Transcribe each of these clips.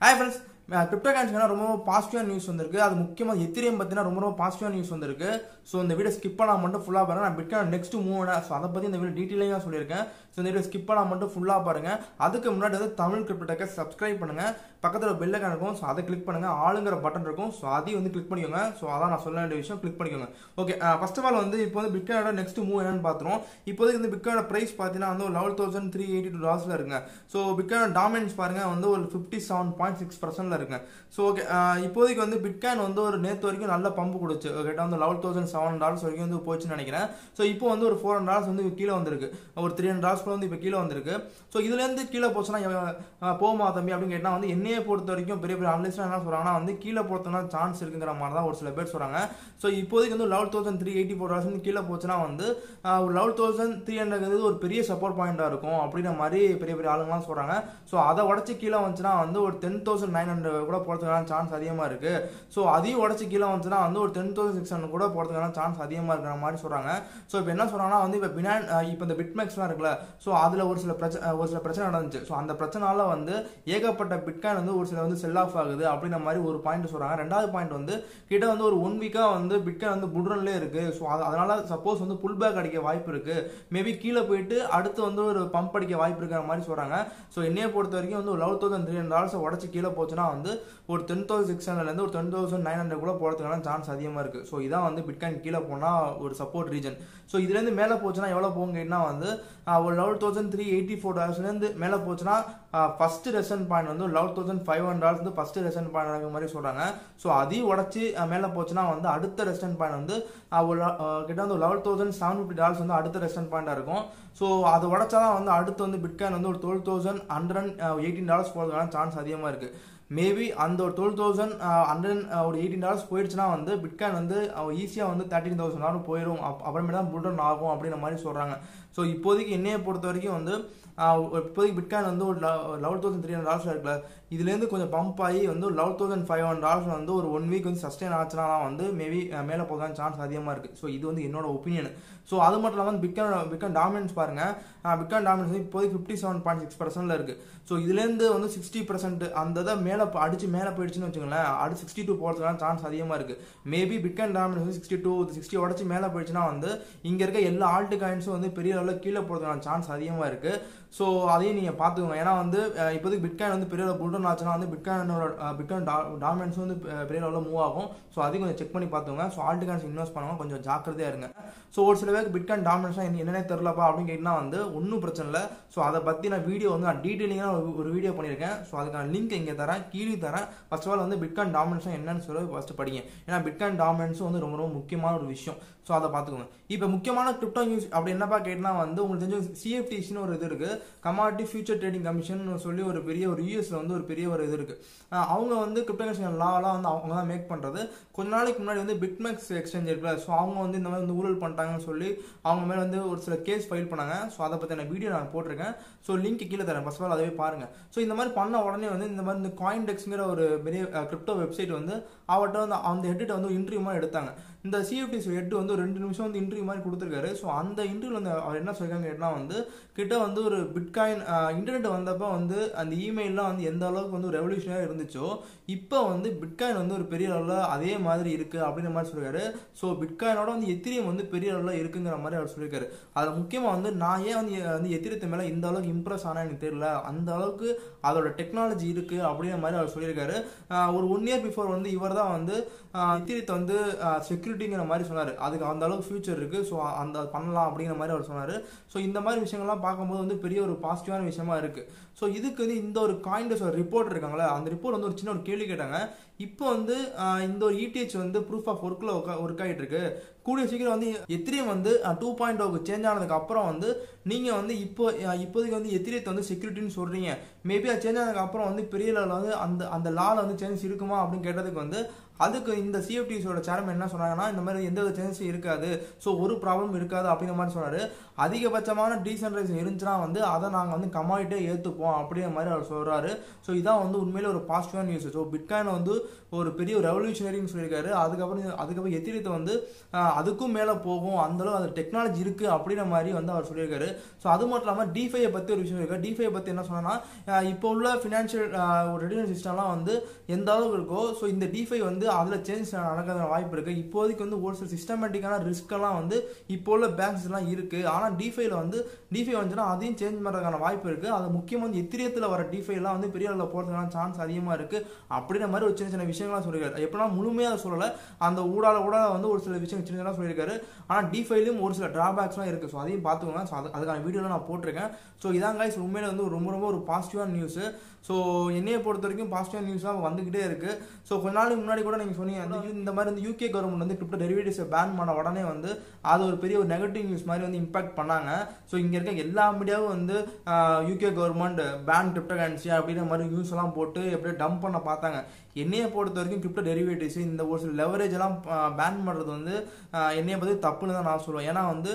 Hi friends, crypto காயின்ஸ்னா ரொம்ப பாசிட்டிவான news வந்திருக்கு. அது முக்கியமா எத்திரியம் பத்தினா ரொம்ப பாசிட்டிவான நியூஸ் வந்திருக்கு. சோ இந்த வீடியோ ஸ்கிப் பண்ணாம மட்டும் ஃபுல்லா பாருங்க. நான் பிட்காயின் நெக்ஸ்ட் மூவ் சோ அத பத்தி இந்த வீடியோ டீடைலா சொல்லிருக்கேன். சோ இந்த வீடியோ ஸ்கிப் பண்ணாம மட்டும் ஃபுல்லா பாருங்க. அதுக்கு முன்னாடி வந்து தமிழ் கிரிப்டோ டெக்க சப்ஸ்கிரைப் பண்ணுங்க. பக்கத்துல பெல் ஐகான் இருக்கும். சோ அதை கிளிக் பண்ணுங்க. ஆளுங்கற பட்டன் இருக்கும். சோ அதையும் வந்து கிளிக் பண்ணிக்கோங்க. சோ அதான் நான் சொல்ல வேண்டிய விஷயம் கிளிக் பண்ணிக்கோங்க. ஓகே, ஃபர்ஸ்ட் ஆஃப் ஆல் வந்து இப்போ வந்து பிட்காயினோட நெக்ஸ்ட் மூவ் என்னன்னு பாத்துறோம். இப்போதைக்கு இந்த பிட்காயினோட பிரைஸ் பாத்தீங்கன்னா வந்து $11,382 இருக்குங்க. சோ பிட்காயின் டாமினன்ஸ் பாருங்க வந்து ஒரு 57.6% இருக்குங்க. சோ ஓகே, இப்போதைக்கு வந்து பிட்காயின் வந்து ஒரு நேத்து வரைக்கும் நல்ல பம்ப் கொடுச்சு. கேட்டா வந்து $11,700 வரைக்கும் வந்து போச்சுன்னு நினைக்கிறேன். சோ இப்போ வந்து ஒரு $400 வந்து கீழே வந்திருக்கு. ஒரு $300 வந்து இப்போ கீழே வந்திருக்கு. சோ இதுல இருந்து கீழே போச்சுன்னா போமா தம்பி அப்படின்னு கேட்டா வந்து என்னையே பொறுத்த வரைக்கும் பெரிய பெரிய அனலிஸ்ட் என்ன சொல்றாங்கன்னா வந்து கீழே போறதுனா சான்ஸ் இருக்குங்கிற மாதிரி தான் ஒரு சில பேர் சொல்றாங்க. சோ இப்போதைக்கு வந்து $11,384 வந்து கீழே போச்சுன்னா வந்து 11,300 ஒரு பெரிய சப்போர்ட் பாயிண்டா இருக்கும் அப்படின்ற மாதிரி பெரிய பெரிய ஆளுங்கலாம் சொல்றாங்க. சோ அதை உடச்சு கீழே வந்துச்சுன்னா வந்து ஒரு 10,900 கூட போறதுக்கான சான்ஸ் அதிகமா இருக்கு. சோ அதையும் உடச்சு கீழே வந்துச்சுன்னா வந்து ஒரு 10,600 கூட போறதுக்கான சான்ஸ் அதிகமா இருக்கிற மாதிரி சொல்றாங்க. சோ இப்போ என்ன சொல்றாங்கன்னா வந்து இப்போ இந்த பிட்மெக்ஸ்லாம் இருக்குல்ல, சோ அதுல ஒரு சில பிரச்சனை நடந்துச்சு. சோ அந்த பிரச்சனால வந்து ஏகப்பட்ட பிட்காயின் வந்து ஒரு சில வந்து செல் ஆஃப் ஆகுது அப்படின்ற மாதிரி ஒரு பாயிண்ட் சொல்றாங்க. ரெண்டாவது பாயிண்ட் வந்து கிட்ட வந்து ஒரு 1 வீக்கா வந்து பிட்காயின் வந்து புட்ரன்ல இருக்கு. சோ அதனால சப்போஸ் வந்து புல் பேக் அடிக்க வாய்ப்பு இருக்கு. மேபி கீழே போயிட்டு அடுத்து வந்து ஒரு பம்ப் அடிக்க வாய்ப்பு இருக்கிற மாதிரி சொல்றாங்க. சோ என்னைய பொறுத்த வரைக்கும் வந்து $11,300 உடச்சு கீழே போச்சுன்னா வந்து ஒரு 10,600 இருந்து ஒரு 10,900 கூட போறதுக்கான சான்ஸ் அதிகமா இருக்கு. சோ இதான் வந்து பிட்காயின் கீழே போனா ஒரு சப்போர்ட் ரீஜன். சோ இதுல இருந்து மேல போச்சுன்னா எவ்வளவு போகுங்கன்னா வந்து ஒரு $11,384 இருந்து மேல போச்சுன்னா ஃபர்ஸ்ட் ரெசன் பாயிண்ட் வந்து $11,500 வந்து ஃபர்ஸ்ட் ரெசன் பாயிண்ட் மாதிரி சொல்றாங்க. சோ அதையும் உடச்சு மேல போச்சுன்னா வந்து அடுத்த ரெசன் பாயிண்ட் வந்து கிட்ட வந்து $11,750 வந்து அடுத்த ரெசன் பாயிண்டா இருக்கும். சோ அது உடச்சாதான் வந்து அடுத்து வந்து பிட்காயின் வந்து ஒரு $12,118 போறதுக்கான சான்ஸ் அதிகமா இருக்கு. மேபி அந்த ஒரு $12,118 போயிடுச்சுன்னா வந்து பிட்காயின் வந்து ஈஸியா வந்து $13,000 போயிடும். அப்புறமே தான் புல்ரன் ஆகும் அப்படின்ற மாதிரி சொல்றாங்க. சோ இப்போதைக்கு என்னைய பொறுத்த வரைக்கும் வந்து இப்போதைக்கு பிட்காயின் வந்து ஒரு $11,300 இருக்குல்ல, இதுல இருந்து கொஞ்சம் பம்ப் ஆகி வந்து $11,500 வந்து ஒரு 1 வீக் வந்து சஸ்டெயின் ஆச்சுன்னா வந்து மேபி மேல போகான சான்ஸ் அதிகமா இருக்கு. சோ இது வந்து என்னோட ஒப்பீனியன். சோ அது மட்டும் இல்லாம பிட்காயின் டாமினன்ஸ் பாருங்க. பிட்காயின் டாமினன்ஸ் வந்து இப்போதைக்கு 57.6% இருக்கு. சோ இதுல இருந்து வந்து 60% அந்த மேல அடிச்சு மேல போயிடுச்சுன்னு வச்சுக்கோங்களேன், அடுத்து 62 போறதுக்கான சான்ஸ் அதிகமா இருக்கு. மேபி பிட்காயின் டாமினன்ஸ் வந்து 60 உடச்சு மேல போயிடுச்சுன்னா வந்து இங்க இருக்க எல்லா ஆல்ட் காயின்ஸும் வந்து பெரிய அளவுல கீழே போறதுக்கான சான்ஸ் அதிகமா இருக்கு. சோ அதையும் நீங்க பாத்துக்கோங்க. ஏன்னா வந்து இப்போதைக்கு பிட்காயின் வந்து பெரிய புல்ரன் ஆச்சுன்னா வந்து பிட்காயின் டாமினன்ஸ் வந்து பெரிய அளவுல மூவ் ஆகும். சோ அதையும் கொஞ்சம் செக் பண்ணி பாத்துக்கோங்க. சோ ஆல்ட் காயின்ஸ் இன்வெஸ்ட் பண்ணுவாங்க, கொஞ்சம் ஜாக்கிரதையா இருங்க. சோ ஒரு சில பேருக்கு பிட்காயின் டாமினன்ஸ் என்னன்னே தெரியலப்பா அப்படின்னு கேட்டா வந்து ஒன்னும் பிரச்சனை இல்லை. சோ அதை பத்தி நான் வீடியோ வந்து நான் டீடைலிங்கா ஒரு வீடியோ பண்ணிருக்கேன். சோ அதுக்கான லிங்க் இங்க தரேன், கீழே தரேன். ஃபர்ஸ்ட் ஆஃப் ஆல் வந்து பிட்காயின் டாமினன்ஸ் என்னன்னு சொல்லி ஃபர்ஸ்ட் படிங்க. ஏன்னா பிட்காயின் டாமினன்ஸ் வந்து ரொம்ப ரொம்ப முக்கியமான ஒரு விஷயம். சோ அதை பாத்துக்கோங்க. இப்ப முக்கியமான கிரிப்டோ நியூஸ் அப்படி என்னப்பா கேட்டா வந்து உங்களுக்கு தெரிஞ்ச CFTCன்னு ஒரு இது இருக்கு, கமாடிட்டி ஃபியூச்சர் ட்ரேடிங் கமிஷன் சொல்லி ஒரு பெரிய ஒரு யூஎஸ்ல வந்து ஒரு பெரிய ஒரு இது இருக்கு. அவங்க வந்து கிரிப்டோ கரன்சி லாலாம் வந்து அவங்க தான் மேக் பண்றது. கொஞ்ச நாளைக்கு முன்னாடி வந்து பிட்மெக்ஸ் எக்ஸ்சேஞ்ச் இருக்குல்ல, ஸோ அவங்க வந்து இந்த மாதிரி வந்து ஊழல் பண்ணிட்டாங்கன்னு சொல்லி அவங்க மேல வந்து ஒரு சில கேஸ் ஃபைல் பண்ணாங்க. ஸோ அதை பத்தின வீடியோ நான் போட்டிருக்கேன். ஸோ லிங்க் கீழே தரேன், ஃபர்ஸ்ட் ஆஃப் ஆல் அதவே பாருங்க. ஸோ இந்த மாதிரி பண்ண உடனே வந்து இந்த மாதிரி இந்த காயின்டெக்ஸ்ங்கிற ஒரு பெரிய கிரிப்டோ வெப்சைட் வந்து அவர்கிட்ட வந்து அந்த ஹெட் வந்து இன்டர்வியூ மாதிரி எடுத்தாங்க. இந்த CFTC ஹெட் வந்து ஒரு 2 நிமிஷம் வந்து இன்டர்வியூ மாதிரி கொடுத்துருக்காரு. ஸோ அந்த இன்டர்வியூல வந்து அவர் என்ன சொல்லிருக்காங்க கேட்டா வந்து கிட்ட வந்து ஒரு பிட்காயின் இன்டர்நெட் வந்தப்ப வந்து அந்த இமெயில்லாம் வந்து எந்த அளவுக்கு வந்து ரெவல்யூஷனரியா இருந்துச்சோ இப்போ வந்து பிட்காயின் வந்து ஒரு பெரிய அளவுல அதே மாதிரி இருக்கு அப்படின்ற மாதிரி சொல்லிருக்காரு. ஸோ பிட்காயினோட வந்து எத்திரியம் வந்து பெரிய அளவுல இருக்குங்கிற மாதிரி அவர் சொல்லியிருக்காரு. அதுல முக்கியமா வந்து நான் ஏன் வந்து எத்திரியத்தை மேல இந்த அளவுக்கு இம்ப்ரெஸ் ஆனா எனக்கு தெரியல, அந்த அளவுக்கு அதோட டெக்னாலஜி இருக்கு அப்படிங்கிற மாதிரி அவர் சொல்லியிருக்காரு. ஒரு 1 இயர் பிஃபோர் வந்து இவர் தான் வந்து எத்திரியத்தை வந்து செக்யூரிட்டிங்கிற மாதிரி சொன்னாரு. அதுக்கு அந்த அளவுக்கு ஃபியூச்சர் இருக்கு. ஸோ அந்த பண்ணலாம் அப்படிங்கிற மாதிரி அவர் சொன்னாரு. ஸோ இந்த மாதிரி விஷயங்கள்லாம் பார்க்கும்போது வந்து பெரிய ஒரு பாசிட்டிவான விஷயமா இருக்கு. ஸோ இதுக்கு வந்து இந்த ஒரு காயின்டெக்ஸ் ஒரு ரிப்போர்ட் இருக்காங்களா, அந்த ரிப்போர்ட் வந்து ஒரு சின்ன ஒரு கேள்வி கேட்டாங்க. இப்போ வந்து இந்த ஒரு ETH வந்து ப்ரூஃப் ஆஃப் ஒர்க்ல ஒர்க் ஆகிட்டு இருக்கு. கூடிய சீக்கிரம் வந்து எத்திரியம் வந்து 2.0 சேஞ்ச் ஆனதுக்கு அப்புறம் வந்து நீங்க வந்து இப்போதைக்கு வந்து எத்திரியத்தை வந்து செக்யூரிட்டின்னு சொல்றீங்க. மேபி அது சேஞ்ச் ஆனதுக்கு அப்புறம் வந்து பெரிய லெவலில் வந்து அந்த லால வந்து சேஞ்சஸ் இருக்குமா அப்படின்னு கேட்டதுக்கு வந்து அதுக்கு இந்த CFTCயோட சேர்மன் என்ன சொன்னாங்கன்னா இந்த மாதிரி எந்த வித சேஞ்சஸும் இருக்காது, ஸோ ஒரு ப்ராப்ளம் இருக்காது அப்படிங்கிற மாதிரி சொன்னாரு. அதிகபட்சமான டீசென்ட்ரலைசேஷன் இருந்துச்சுன்னா வந்து அதை நாங்கள் வந்து கமாடிட்டே ஏற்றுப்போம் அப்படிங்கிற மாதிரி அவர் சொல்றாரு. ஸோ இதான் வந்து உண்மையிலே ஒரு பாசிட்டிவான நியூஸ். ஸோ பிட்காயின் வந்து ஒரு பெரிய ரெவல்யூஷனரின்னு சொல்லியிருக்காரு. அதுக்கப்புறம் எத்திரியத்தை வந்து அதுக்கும் மேலே போகும், அந்தளவு அது டெக்னாலஜி இருக்குது அப்படின்ற மாதிரி வந்து அவர் சொல்லியிருக்காரு. ஸோ அது மட்டும் இல்லாமல் டிஃபையை பற்றி ஒரு விஷயம் இருக்குது. டிஃபையை பற்றி என்ன சொன்னா, இப்போ உள்ள ஃபினான்ஷியல் ரெடினஸ் சிஸ்டம்லாம் வந்து எந்த அளவுக்கு இருக்கோ, ஸோ இந்த டிஃபை வந்து அதில் சேஞ்ச் நடக்கிற வாய்ப்பு இருக்குது. இப்போதைக்கு வந்து ஒரு சில சிஸ்டமேட்டிக்கான ரிஸ்க்கெல்லாம் வந்து இப்போ உள்ள பேங்க்ஸ்லாம் இருக்குது. ஆனால் டிஃபைல வந்து டிஃபை வந்துச்சுன்னா அதையும் சேஞ்ச் பண்ணுறதுக்கான வாய்ப்பு இருக்குது. அது முக்கியமாக வந்து எத்திரியத்தில் வர டிஃபைலாம் வந்து பெரிய அளவில் போகிறதுக்கான சான்ஸ் அதிகமாக இருக்குது அப்படின்ற மாதிரி ஒரு சின்ன சின்ன விஷயங்கள்லாம் சொல்லியிருக்காரு. எப்படின்னா முழுமையாக சொல்லலை, அந்த ஊடால கூட வந்து ஒரு சில விஷயம் சின்ன சின்ன சொல்லியிருக்காரு. ஆனால் டிஃபைலையும் ஒரு சில டிராபேக்ஸ்லாம் இருக்குது. ஸோ அதையும் பார்த்துக்கோங்க. ஸோ அதுக்கான வீடியோவில் நான் போட்டிருக்கேன். ஸோ இதான் கைஸ் உண்மையில வந்து ரொம்ப ரொம்ப ஒரு பாசிட்டிவான நியூஸு. ஸோ என்னையை பொறுத்த வரைக்கும் பாசிட்டிவான நியூஸாக வந்துக்கிட்டே இருக்குது. ஸோ கொஞ்ச நாளுக்கு முன்னாடி கூட நீங்கள் சொன்னீங்க இந்த மாதிரி வந்து யூகே கவர்மெண்ட் வந்து கிரிப்டோ டெரிவேட்டிவ்ஸை பேன் பண்ண உடனே வந்து அது ஒரு பெரிய ஒரு நெகட்டிவ் நியூஸ் மாதிரி வந்து இம்பாக்ட் பண்ணாங்க. ஸோ இங்கே இருக்க எல்லா மீடியாவும் வந்து UK government pan crypto currency அப்படின்ற மாதிரி நியூஸ் எல்லாம் போட்டு எப்படியே டம்ப் பண்ண பார்த்தாங்க. என்னையை பொறுத்த வரைக்கும் கிரிப்டோ டெரிவேட்டிவ்ஸ் இந்த ஒரு சில லெவரேஜ் எல்லாம் பேன் பண்ணுறது வந்து என்னையை பற்றி தப்புன்னு தான் நான் சொல்லுவேன். ஏன்னா வந்து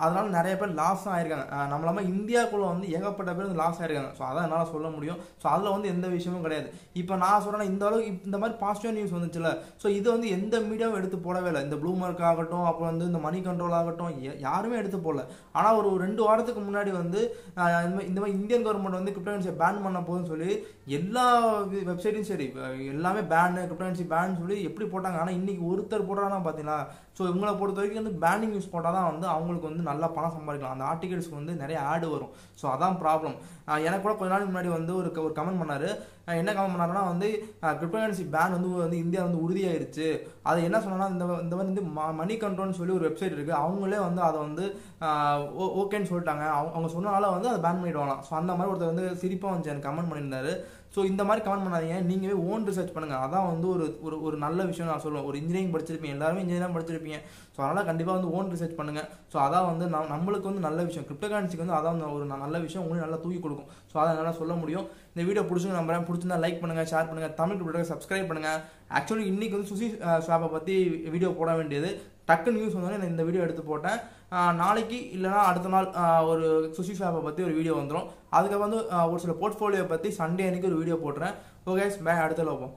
அதனால நிறைய பேர் லாஸ் தான் ஆயிருக்காங்க. நம்மளாம இந்தியாவுக்குள்ள வந்து ஏகப்பட்ட பேர் வந்து லாஸ் ஆயிருக்காங்க. ஸோ அதான் என்னால் சொல்ல முடியும். ஸோ அதில் வந்து எந்த விஷயமும் கிடையாது. இப்போ நான் சொல்கிறேன்னா இந்த அளவுக்கு இந்த மாதிரி பாசிட்டிவ் நியூஸ் வந்துச்சுல, ஸோ இதை வந்து எந்த மீடியாவும் எடுத்து போடவே இல்லை. இந்த ப்ளூமார்க் ஆகட்டும், அப்புறம் வந்து இந்த மணி கண்ட்ரோல் ஆகட்டும், யாருமே எடுத்து போடல. ஆனால் ஒரு 2 வாரத்துக்கு முன்னாடி வந்து இந்த மாதிரி இந்தியன் கவர்மெண்ட் வந்து கிரிப்டோ கரன்சியை பேன் பண்ண போதுன்னு சொல்லி எல்லா வெப்சைட்டும் சரி எல்லாமே பேன் கிரிப்டோ கரன்சி பேன் சொல்லி எப்படி போட்டாங்க. ஆனால் இன்னைக்கு ஒருத்தர் போடுறாங்கன்னா பார்த்தீங்களா. ஸோ இவங்களை பொறுத்த வரைக்கும் வந்து பேனிங் நியூஸ் போட்டால் தான் வந்து அவங்களுக்கு வந்து நல்லா பணம் சம்பாதிக்கலாம். அந்த ஆர்டிகல்ஸ்க்கு வந்து நிறைய ஆடு வரும். ஸோ அதான் ப்ராப்ளம். எனக்கு கூட கொஞ்ச நாள் முன்னாடி வந்து ஒரு கமெண்ட் பண்ணார். என்ன கமெண்ட் பண்ணாருன்னா வந்து கிரிப்டோ கரன்சி பேன் வந்து இந்தியா வந்து உறுதியாயிருச்சு. அதை என்ன சொன்னா இந்த மாதிரி வந்து மணி கண்ட்ரோல்னு சொல்லி ஒரு வெப்சைட் இருக்குது, அவங்களே வந்து அதை வந்து ஓகேன்னு சொல்லிட்டாங்க. அவங்க சொன்னனால வந்து அதை பேன் பண்ணிடுவாங்களாம். ஸோ அந்த மாதிரி ஒருத்தர் வந்து சிரிப்பாக வந்து எனக்கு கமெண்ட் பண்ணியிருந்தாரு. ஸோ இந்த மாதிரி கமெண்ட் பண்ணாதீங்க, நீங்களே ஓன் ரிசர்ச் பண்ணுங்கள். அதான் வந்து ஒரு நல்ல விஷயம் நான் சொல்லுவேன். ஒரு இன்ஜினியரிங் படிச்சிருப்பீங்க, எல்லாருமே இன்ஜினியரிங் படிச்சிருப்பீங்க. ஸோ அதனால் கண்டிப்பாக வந்து ஓன் ரிசர்ச் பண்ணுங்கள். ஸோ அதான் வந்து நம்மளுக்கு வந்து நல்ல விஷயம். கிரிப்டோ கரன்சிக்கு வந்து அதான் ஒரு நல்ல விஷயம், உங்களுக்கு நல்லா தூக்கி கொடுக்கும். ஸோ அதை நல்லா சொல்ல முடியும். இந்த வீடியோ பிடிச்சிங்க நம்புறேன். பிடிச்சிருந்தா லைக் பண்ணுங்கள், ஷேர் பண்ணுங்கள், தமிழ் கிரிப்டோக்கு சப்ஸ்கிரைப் பண்ணுங்கள். ஆக்சுவலி இன்றைக்கி வந்து சுசி ஸ்வாப்பை பற்றி வீடியோ போட வேண்டியது டக்கு நியூஸ் வந்தோடனே நான் இந்த வீடியோ எடுத்து போட்டேன். நாளைக்கு இல்லைனா அடுத்த நாள் ஒரு சுசி ஸ்வாப்பை பற்றி ஒரு வீடியோ வந்துடும். அதுக்கு வந்து ஒரு சில போர்ட்ஃபோலியோ பற்றி சண்டே அன்றைக்கி ஒரு வீடியோ போட்டுறேன். ஓகே பை, அடுத்த லோபம்.